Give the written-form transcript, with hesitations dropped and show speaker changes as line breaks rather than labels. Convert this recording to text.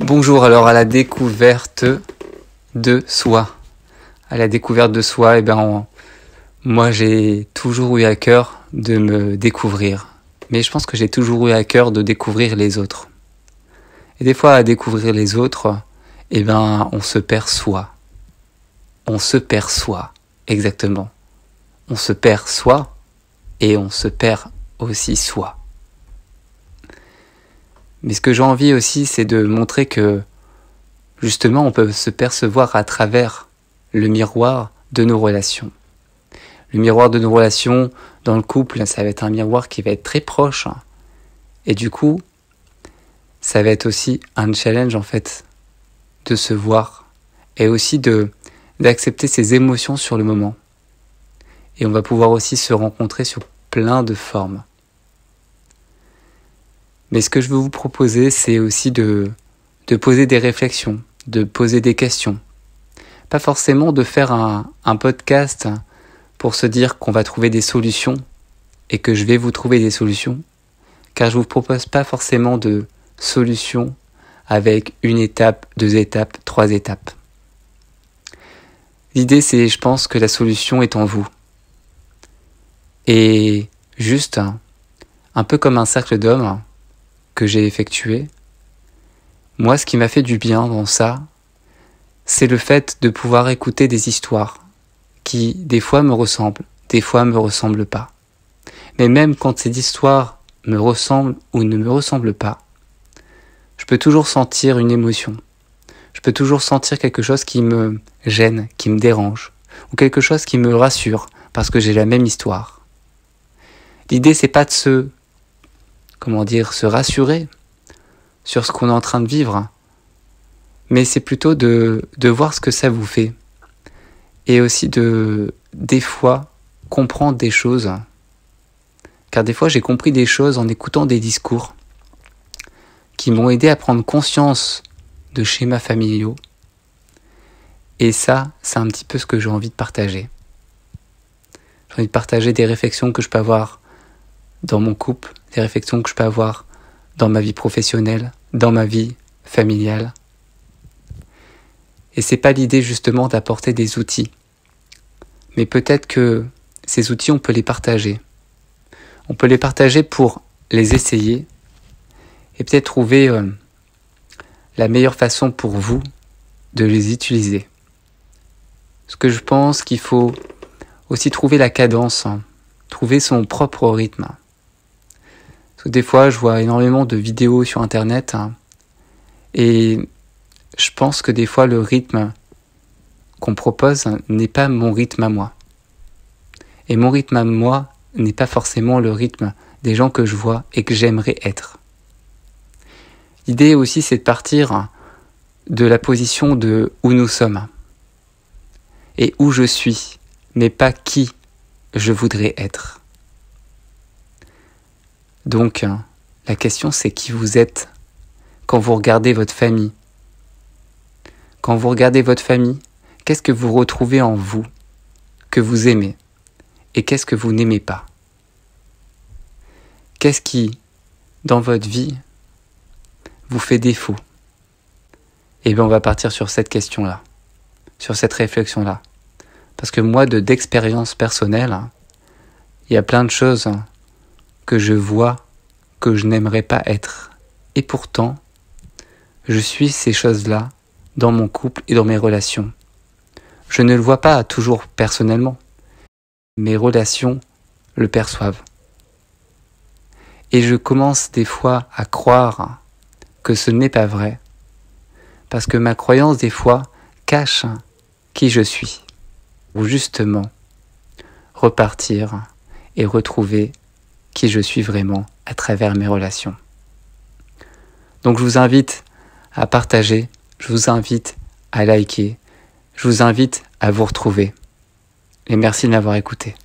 Bonjour, alors à la découverte de soi. À la découverte de soi, moi j'ai toujours eu à cœur de me découvrir. Mais je pense que j'ai toujours eu à cœur de découvrir les autres. Et des fois à découvrir les autres, on se perd soi. On se perd soi, exactement. On se perd soi et on se perd aussi soi. Mais ce que j'ai envie aussi, c'est de montrer que, justement, on peut se percevoir à travers le miroir de nos relations. Le miroir de nos relations dans le couple, ça va être un miroir qui va être très proche. Et du coup, ça va être aussi un challenge, en fait, de se voir et aussi d'accepter ses émotions sur le moment. Et on va pouvoir aussi se rencontrer sur plein de formes. Mais ce que je veux vous proposer, c'est aussi de poser des réflexions, de poser des questions. Pas forcément de faire un podcast pour se dire qu'on va trouver des solutions et que je vais vous trouver des solutions, car je ne vous propose pas forcément de solutions avec 1 étape, 2 étapes, 3 étapes. L'idée, c'est, je pense, que la solution est en vous. Et juste, un peu comme un cercle d'hommes que j'ai effectué, moi, ce qui m'a fait du bien dans ça, c'est le fait de pouvoir écouter des histoires qui, des fois, me ressemblent, des fois, me ressemblent pas. Mais même quand ces histoires me ressemblent ou ne me ressemblent pas, je peux toujours sentir une émotion. Je peux toujours sentir quelque chose qui me gêne, qui me dérange, ou quelque chose qui me rassure, parce que j'ai la même histoire. L'idée, c'est pas de se rassurer sur ce qu'on est en train de vivre, mais c'est plutôt de voir ce que ça vous fait. Et aussi des fois, comprendre des choses. Car des fois, j'ai compris des choses en écoutant des discours qui m'ont aidé à prendre conscience de schémas familiaux. Et ça, c'est un petit peu ce que j'ai envie de partager. J'ai envie de partager des réflexions que je peux avoir dans mon couple, des réflexions que je peux avoir dans ma vie professionnelle, dans ma vie familiale. Et c'est pas l'idée justement d'apporter des outils. Mais peut-être que ces outils, on peut les partager. On peut les partager pour les essayer et peut-être trouver la meilleure façon pour vous de les utiliser. Parce que je pense qu'il faut aussi trouver la cadence, trouver son propre rythme. Parce que des fois, je vois énormément de vidéos sur Internet et je pense que des fois, le rythme qu'on propose n'est pas mon rythme à moi. Et mon rythme à moi n'est pas forcément le rythme des gens que je vois et que j'aimerais être. L'idée aussi, c'est de partir de la position de où nous sommes et où je suis, mais pas qui je voudrais être. Donc, la question, c'est qui vous êtes quand vous regardez votre famille. Quand vous regardez votre famille, qu'est-ce que vous retrouvez en vous, que vous aimez, et qu'est-ce que vous n'aimez pas? Qu'est-ce qui, dans votre vie, vous fait défaut? On va partir sur cette question-là, sur cette réflexion-là. Parce que moi, d'expérience personnelle, il y a plein de choses que je vois que je n'aimerais pas être. Et pourtant, je suis ces choses-là dans mon couple et dans mes relations. Je ne le vois pas toujours personnellement. Mes relations le perçoivent. Et je commence des fois à croire que ce n'est pas vrai. Parce que ma croyance, des fois, cache qui je suis. Ou justement, repartir et retrouver qui je suis vraiment à travers mes relations. Donc je vous invite à partager, je vous invite à liker, je vous invite à vous retrouver. Et merci de m'avoir écouté.